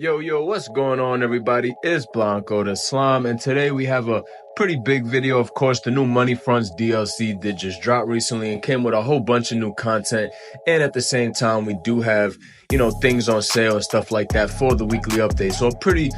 Yo, what's going on, everybody? It's Blanco the Slime, and today we have a pretty big video. Of course, the new Money Fronts DLC did just drop recently and came with a whole bunch of new content. And at the same time, we do have, things on sale and stuff like that for the weekly update. So a pretty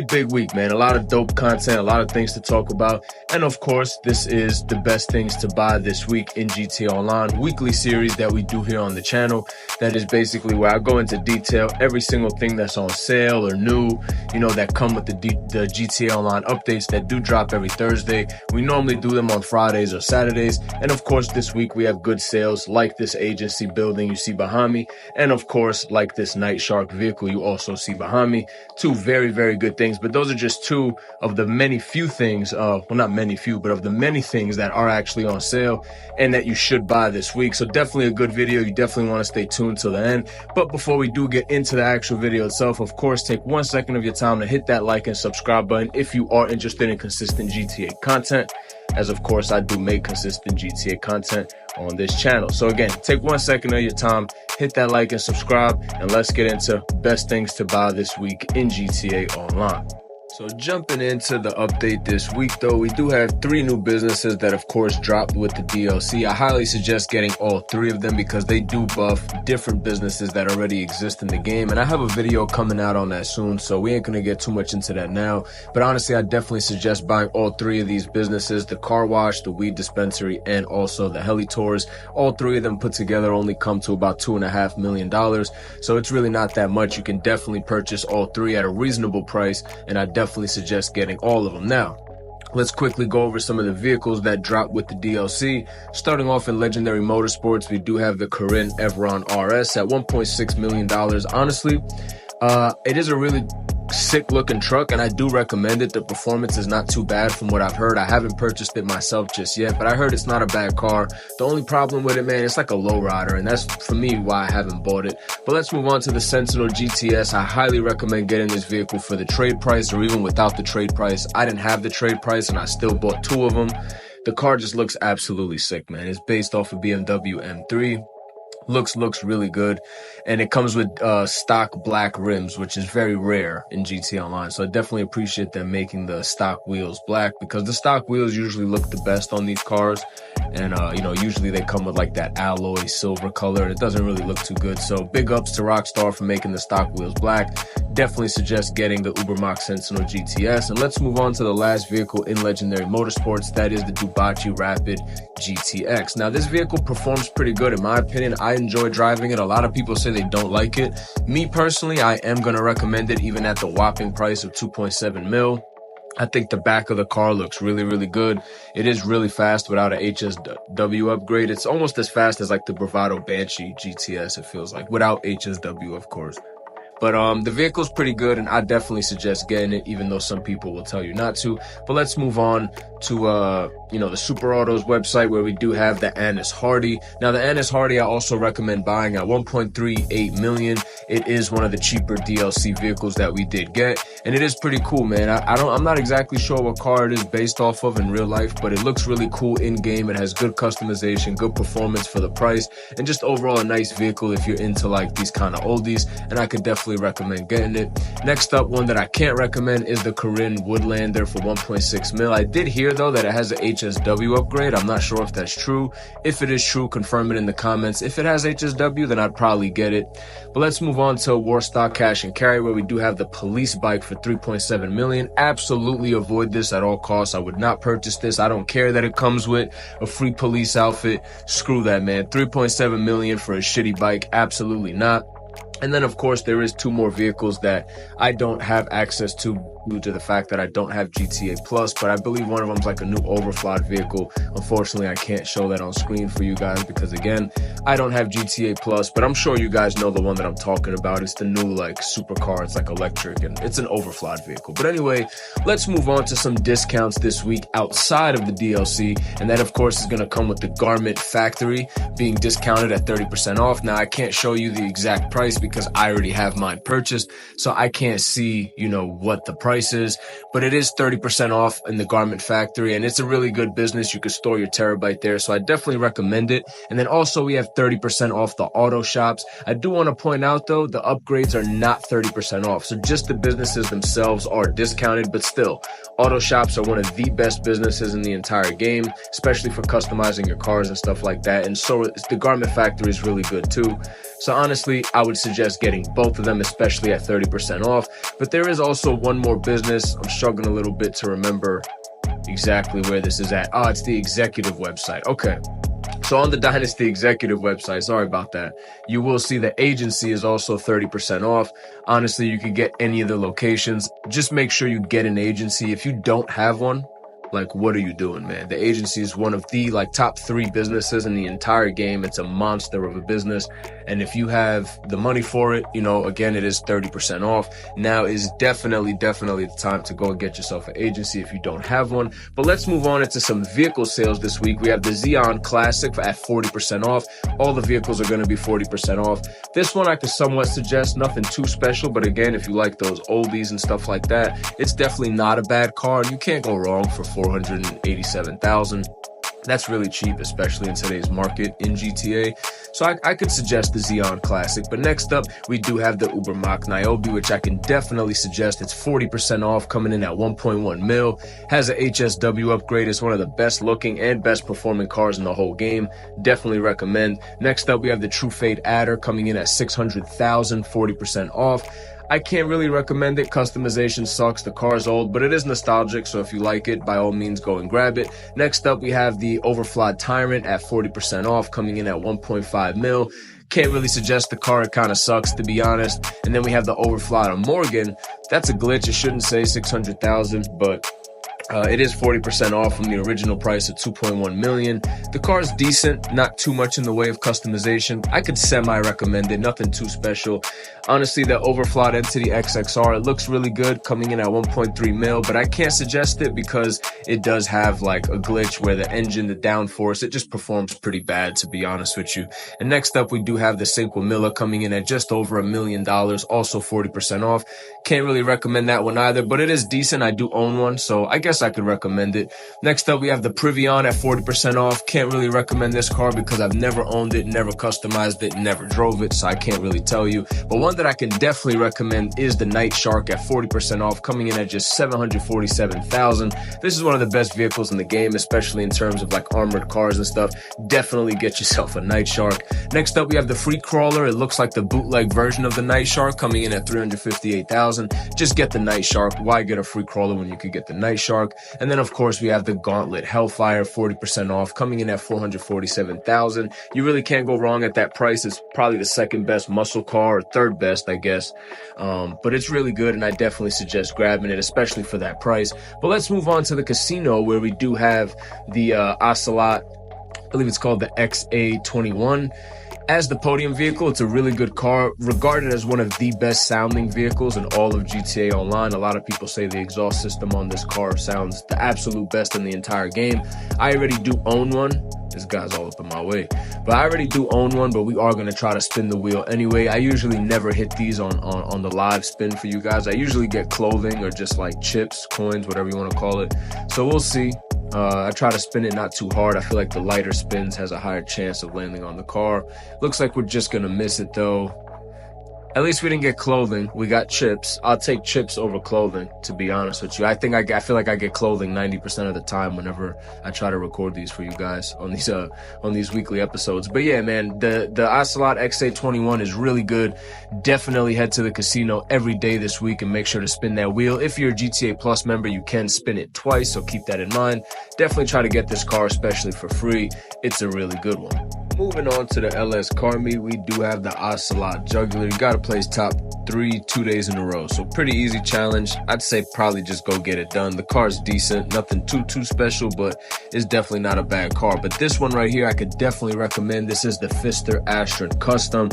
big week, man. A lot of dope content, a lot of things to talk about. And of course, this is the best things to buy this week in GTA Online weekly series that we do here on the channel. That is basically where I go into detail every single thing that's on sale or new, that come with the GTA Online updates that do drop every Thursday. We normally do them on Fridays or Saturdays. And of course, this week we have good sales like this agency building you see behind me. And of course, like this Night Shark vehicle you also see behind me. Two very good things. But those are just two of the few things, well, not many few, but of the many things that are actually on sale and that you should buy this week. So definitely a good video. You definitely want to stay tuned till the end. But before we do get into the actual video itself, of course, take 1 second of your time to hit that like and subscribe button if you are interested in consistent GTA content, as of course I do make consistent GTA content on this channel. So again, take 1 second of your time, hit that like and subscribe, and let's get into best things to buy this week in GTA Online. So jumping into the update this week, though, we do have 3 new businesses that of course dropped with the DLC. I highly suggest getting all 3 of them because they do buff different businesses that already exist in the game, and I have a video coming out on that soon, so we ain't gonna get too much into that now. But honestly, I definitely suggest buying all 3 of these businesses: the car wash, the weed dispensary, and also the heli tours. All 3 of them put together only come to about $2.5 million, so it's really not that much. You can definitely purchase all 3 at a reasonable price, and I definitely suggest getting all of them. Now, let's quickly go over some of the vehicles that dropped with the DLC. Starting off in Legendary Motorsports, we do have the Corinne Evron RS at $1.6 million. Honestly, it is a really sick looking truck, and I do recommend it. The performance is not too bad from what I've heard. I haven't purchased it myself just yet, but I heard it's not a bad car. The only problem with it, man, it's like a lowrider, and that's for me why I haven't bought it. But let's move on to the Sentinel GTS. I highly recommend getting this vehicle for the trade price, or even without the trade price. I didn't have the trade price and I still bought 2 of them. The car just looks absolutely sick, man. It's based off of BMW M3. Looks really good, and it comes with stock black rims, which is very rare in GTA Online. So I definitely appreciate them making the stock wheels black, because the stock wheels usually look the best on these cars, and usually they come with like that alloy silver color. It doesn't really look too good. So big ups to Rockstar for making the stock wheels black. Definitely suggest getting the Ubermax Sentinel GTS. And let's move on to the last vehicle in Legendary Motorsports. That is the Dubachi Rapid GTX. Now, this vehicle performs pretty good in my opinion. I enjoy driving it. A lot of people say they don't like it. Me personally, I am going to recommend it even at the whopping price of 2.7 mil. I think the back of the car looks really good. It is really fast without an HSW upgrade. It's almost as fast as like the Bravado Banshee GTS, it feels like, without HSW, of course. But the vehicle's pretty good, and I definitely suggest getting it, even though some people will tell you not to. But let's move on to the Super Autos website, where we do have the Annis Hardy. Now, the Annis Hardy I also recommend buying at $1.38 million. It is one of the cheaper DLC vehicles that we did get, and it is pretty cool, man. I'm not exactly sure what car it is based off of in real life, but it looks really cool in game. It has good customization, good performance for the price, and just overall a nice vehicle if you're into like these kind of oldies, and I could definitely recommend getting it. Next up, one that I can't recommend is the Corinne Woodlander for 1.6 mil. I did hear though that it has an HSW upgrade. I'm not sure if that's true. If it is true, confirm it in the comments. If it has HSW, then I'd probably get it. But let's move on to Warstock Cash and Carry, where we do have the police bike for 3.7 million. Absolutely avoid this at all costs. I would not purchase this. I don't care that it comes with a free police outfit. Screw that, man. 3.7 million for a shitty bike. Absolutely not. And then, of course, there is 2 more vehicles that I don't have access to due to the fact that I don't have GTA Plus, but I believe one of them is like a new overflod vehicle. Unfortunately, I can't show that on screen for you guys because, again, I don't have GTA Plus, but I'm sure you guys know the one that I'm talking about. It's the new, like, supercar. It's, like, electric, and it's an overflod vehicle. But anyway, let's move on to some discounts this week outside of the DLC, and that, of course, is going to come with the Garment Factory being discounted at 30% off. Now, I can't show you the exact price because I already have mine purchased, so I can't see, what the price is, but it is 30% off in the Garment Factory, and it's a really good business. You can store your terabyte there, so I definitely recommend it. And then also we have 30% off the auto shops. I do want to point out though, the upgrades are not 30% off, so just the businesses themselves are discounted, but still, auto shops are one of the best businesses in the entire game, especially for customizing your cars and stuff like that. And so the Garment Factory is really good too. So honestly, I would suggest getting both of them, especially at 30% off. But there is also one more business. I'm struggling a little bit to remember exactly where this is at. Oh, it's the executive website. Okay. So on the Dynasty executive website, sorry about that, you will see the agency is also 30% off. Honestly, you could get any of the locations. Just make sure you get an agency. If you don't have one, what are you doing, man? The agency is one of the top 3 businesses in the entire game. It's a monster of a business. And if you have the money for it, again, it is 30% off. Now is definitely the time to go and get yourself an agency if you don't have one. But let's move on into some vehicle sales this week. We have the Xeon Classic at 40% off. All the vehicles are going to be 40% off. This one I could somewhat suggest, nothing too special. But again, if you like those oldies and stuff like that, it's definitely not a bad car. You can't go wrong for $487,000. That's really cheap, especially in today's market in GTA. So I could suggest the Xeon Classic. But next up, we do have the Uber Mach Niobe, which I can definitely suggest. It's 40% off, coming in at 1.1 mil. Has an HSW upgrade. It's one of the best looking and best performing cars in the whole game. Definitely recommend. Next up, we have the True Fade Adder coming in at 600,000, 40% off. I can't really recommend it. Customization sucks. The car's old, but it is nostalgic. So if you like it, by all means, go and grab it. Next up, we have the Overfly Tyrant at 40% off, coming in at 1.5 mil. Can't really suggest the car. It kind of sucks, to be honest. And then we have the Overfly Morgan. That's a glitch. It shouldn't say 600,000, but it is 40% off from the original price of 2.1 million. The car is decent, not too much in the way of customization. I could semi-recommend it, nothing too special. Honestly, the Overflowed Entity XXR, it looks really good, coming in at 1.3 mil, but I can't suggest it because it does have a glitch where the engine, the downforce, it just performs pretty bad, to be honest with you. And next up, we do have the Cinquemilla coming in at just over $1 million, also 40% off. Can't really recommend that one either, but it is decent. I do own one, so I guess I could recommend it. Next up, we have the Privion at 40% off. Can't really recommend this car because I've never owned it, never customized it, never drove it, so I can't really tell you. But one that I can definitely recommend is the Night Shark at 40% off, coming in at just 747,000. This is one of the best vehicles in the game, especially in terms of armored cars and stuff. Definitely get yourself a Night Shark. Next up, we have the Free Crawler. It looks like the bootleg version of the Night Shark, coming in at 358,000. Just get the Night Shark. Why get a Free Crawler when you could get the Night Shark? And then, of course, we have the Gauntlet Hellfire, 40% off, coming in at 447,000. You really can't go wrong at that price. It's probably the second best muscle car, or third best, I guess. But it's really good, and I definitely suggest grabbing it, especially for that price. But let's move on to the casino, where we do have the Ocelot. I believe it's called the XA21. As the podium vehicle, it's a really good car, regarded as one of the best sounding vehicles in all of GTA Online. A lot of people say the exhaust system on this car sounds the absolute best in the entire game. I already do own one. This guy's all up in my way. But I already do own one, but we are going to try to spin the wheel anyway. I usually never hit these on the live spin for you guys. I usually get clothing or just chips, coins, whatever you want to call it. So we'll see. I try to spin it not too hard. I feel like the lighter spins has a higher chance of landing on the car. Looks like we're just going to miss it though. At least we didn't get clothing. We got chips. I'll take chips over clothing, to be honest with you. I feel like I get clothing 90% of the time whenever I try to record these for you guys on these weekly episodes. But yeah, man, the Ocelot XA21 is really good. Definitely head to the casino every day this week and make sure to spin that wheel. If you're a GTA Plus member, you can spin it twice, so keep that in mind. Definitely try to get this car, especially for free. It's a really good one. Moving on to the LS car meet, we do have the Ocelot Jugular. You got to place top 3 2 days in a row, so pretty easy challenge. I'd say probably just go get it done. The car's decent, nothing too special, but it's definitely not a bad car. But this one right here, I could definitely recommend. This is the Pfister Astron Custom.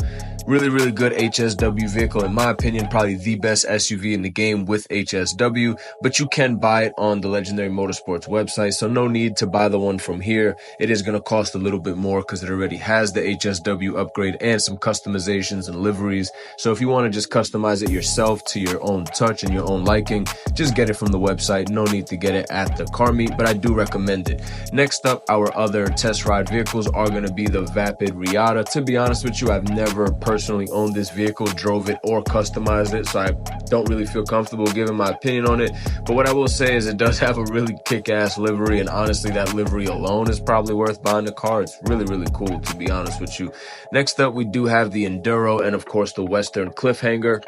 Really good HSW vehicle. In my opinion, probably the best SUV in the game with HSW, but you can buy it on the Legendary Motorsports website, so no need to buy the one from here. It is going to cost a little bit more because it already has the HSW upgrade and some customizations and liveries. So if you want to just customize it yourself to your own touch and your own liking, just get it from the website. No need to get it at the car meet, but I do recommend it. Next up, our other test ride vehicles are going to be the Vapid Riata. To be honest with you, I've never personally owned this vehicle, drove it, or customized it, so I don't really feel comfortable giving my opinion on it. But what I will say is it does have a really kick-ass livery, and honestly, that livery alone is probably worth buying the car. It's really cool, to be honest with you. Next up, we do have the Enduro and, of course, the Western Cliffhanger.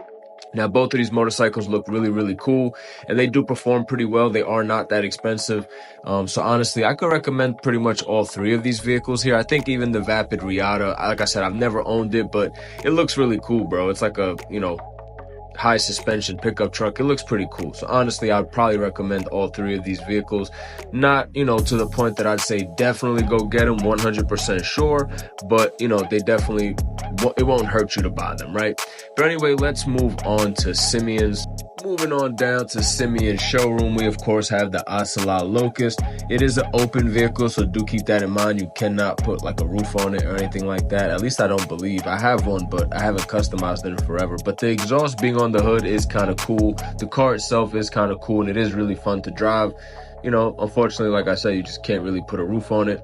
Now, both of these motorcycles look really cool, and they do perform pretty well. They are not that expensive. So honestly, I could recommend pretty much all three of these vehicles here. I think even the Vapid Riata, like I said, I've never owned it, but it looks really cool, bro. It's like a, high suspension pickup truck. It looks pretty cool. So honestly, I'd probably recommend all three of these vehicles. Not, to the point that I'd say definitely go get them, 100% sure, but they definitely, it won't hurt you to buy them, right? But anyway, let's move on to Simeon's. Moving on down to Simeon's showroom, we of course have the Ocelot Locust. It is an open vehicle, so do keep that in mind. You cannot put like a roof on it or anything like that. At least I don't believe. I have one, but I haven't customized it in forever. But the exhaust being on the hood is kind of cool. The car itself is kind of cool, and it is really fun to drive. Unfortunately, like I said, you just can't really put a roof on it,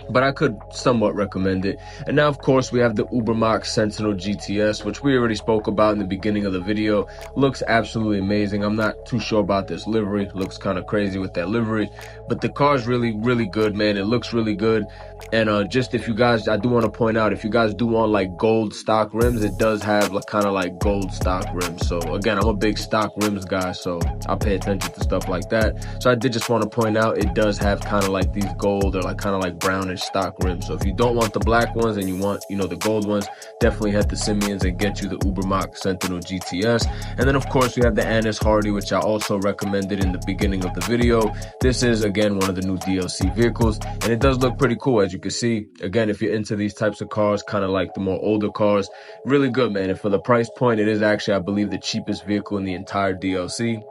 but I could somewhat recommend it. And now, of course, we have the Ubermax Sentinel GTS, which we already spoke about in the beginning of the video. Looks absolutely amazing. I'm not too sure about this livery. Looks kind of crazy with that livery, but the car is really good, man. It looks really good. And just if you guys, I do want to point out, if you guys do want like gold stock rims, it does have like kind of like gold stock rims. So again, I'm a big stock rims guy, so I pay attention to stuff like that. So I did just want to point out, it does have kind of like these gold or like kind of like brownish stock rims. So if you don't want the black ones and you want, the gold ones, definitely head to Simeon's and get you the Ubermax Sentinel GTS. And then of course we have the Annis Hardy, which I also recommended in the beginning of the video. This is again one of the new DLC vehicles, and it does look pretty cool, as you can see. Again, if you're into these types of cars, kind of like the more older cars, really good, man. And for the price point, it is actually, I believe, the cheapest vehicle in the entire DLC.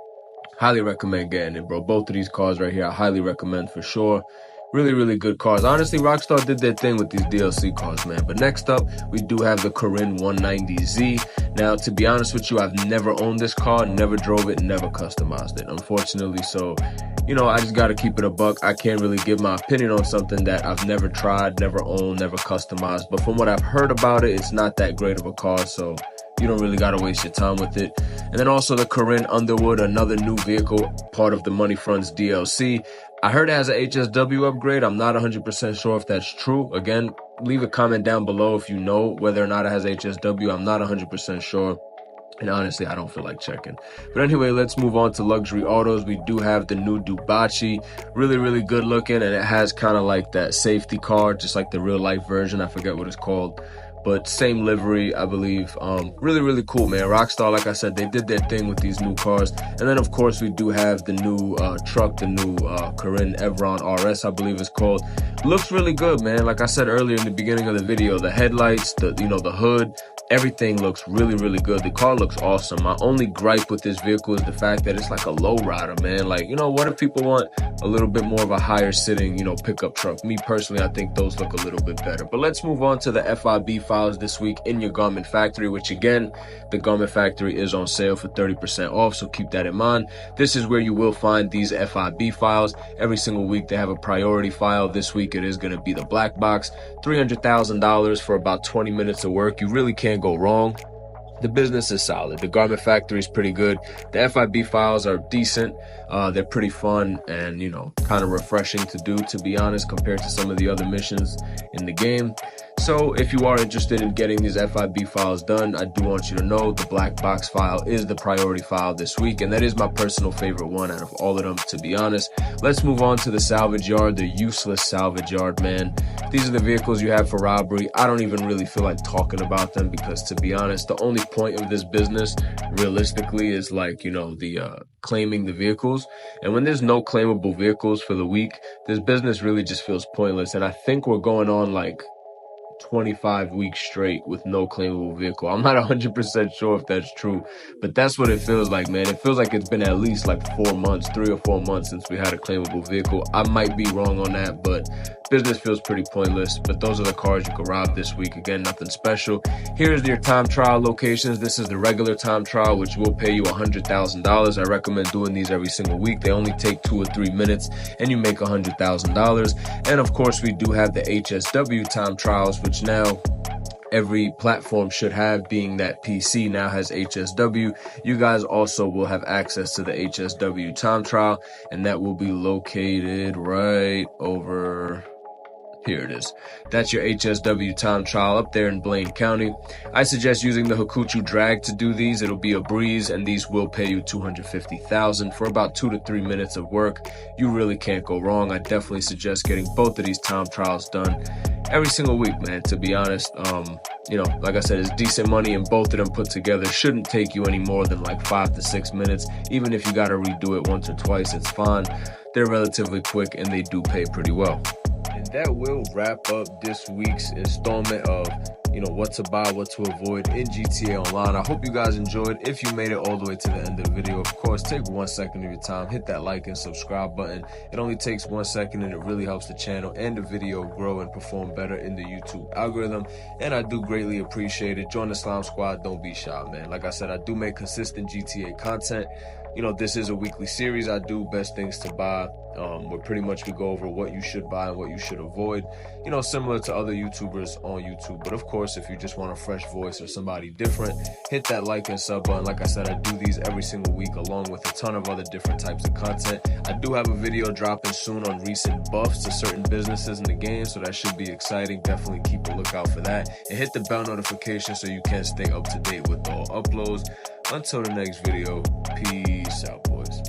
Highly recommend getting it, bro. Both of these cars right here, I highly recommend for sure. Really good cars. Honestly, Rockstar did their thing with these DLC cars, man. But next up, we do have the Corinne 190Z. Now, to be honest with you, I've never owned this car, never drove it, never customized it, unfortunately. So, I just got to keep it a buck. I can't really give my opinion on something that I've never tried, never owned, never customized. But from what I've heard about it, it's not that great of a car, so you don't really got to waste your time with it. And then also the Corinne Underwood, another new vehicle, part of the Money Fronts DLC. I heard it has an HSW upgrade. I'm not 100% sure if that's true. Again, leave a comment down below if you know whether or not it has HSW. I'm not 100% sure. And honestly, I don't feel like checking. But anyway, let's move on to luxury autos. We do have the new Dubachi. Really good looking, and it has kind of like that safety car, just like the real life version. I forget what it's called, but same livery, I believe. Really cool, man. Rockstar, like I said, they did their thing with these new cars. And then of course we do have the new truck, the new Corinne Evron RS, I believe it's called. Looks really good, man. Like I said earlier in the beginning of the video, the headlights, the hood, everything looks really good. The car looks awesome. My only gripe with this vehicle is the fact that it's like a low rider, man. Like, what if people want a little bit more of a higher sitting, pickup truck? Me personally, I think those look a little bit better. But let's move on to the FIB Files this week in your Garment Factory, which again, the Garment Factory is on sale for 30% off, so keep that in mind. This is where you will find these FIB files. Every single week they have a priority file. This week it is going to be the black box, $300,000 for about 20 minutes of work. You really can't go wrong. The business is solid. The Garment Factory is pretty good. The FIB files are decent. They're pretty fun and, kind of refreshing to do, to be honest, compared to some of the other missions in the game. So if you are interested in getting these FIB files done, I do want you to know the black box file is the priority file this week, and that is my personal favorite one out of all of them, to be honest. Let's move on to the salvage yard, the useless salvage yard, man. These are the vehicles you have for robbery. I don't even really feel like talking about them because, to be honest, the only point of this business realistically is like, the claiming the vehicles. And when there's no claimable vehicles for the week, this business really just feels pointless. And I think we're going on like 25 weeks straight with no claimable vehicle. I'm not 100% sure if that's true, but that's what it feels like, man. It feels like it's been at least like 4 months, 3 or 4 months since we had a claimable vehicle. I might be wrong on that, but business feels pretty pointless. But those are the cars you can rob this week. Again, nothing special. Here's your time trial locations. This is the regular time trial, which will pay you $100,000. I recommend doing these every single week. They only take 2 or 3 minutes and you make $100,000. And of course, we do have the HSW time trials, which now every platform should have, being that PC now has HSW. You guys also will have access to the HSW time trial, and that will be located right over here. It is. That's your HSW time trial up there in Blaine County. I suggest using the Hakuchu drag to do these. It'll be a breeze, and these will pay you $250,000 for about 2 to 3 minutes of work. You really can't go wrong. I definitely suggest getting both of these time trials done every single week, man. To be honest, you know, like I said, it's decent money, and both of them put together shouldn't take you any more than like 5 to 6 minutes. Even if you got to redo it once or twice, it's fine. They're relatively quick and they do pay pretty well. And that will wrap up this week's installment of, you know, what to buy, what to avoid in GTA Online. I hope you guys enjoyed. If you made it all the way to the end of the video, of course, take 1 second of your time, hit that like and subscribe button. It only takes 1 second and it really helps the channel and the video grow and perform better in the YouTube algorithm. And I do greatly appreciate it. Join the Slime Squad. Don't be shy, man. Like I said, I do make consistent GTA content. You know, this is a weekly series. I do best things to buy, where pretty much we go over what you should buy and what you should avoid, you know, similar to other YouTubers on YouTube. But of course, if you just want a fresh voice or somebody different, hit that like and sub button. Like I said, I do these every single week along with a ton of other different types of content. I do have a video dropping soon on recent buffs to certain businesses in the game, so that should be exciting. Definitely keep a lookout for that, and hit the bell notification so you can stay up to date with all uploads. Until the next video, peace out, boys.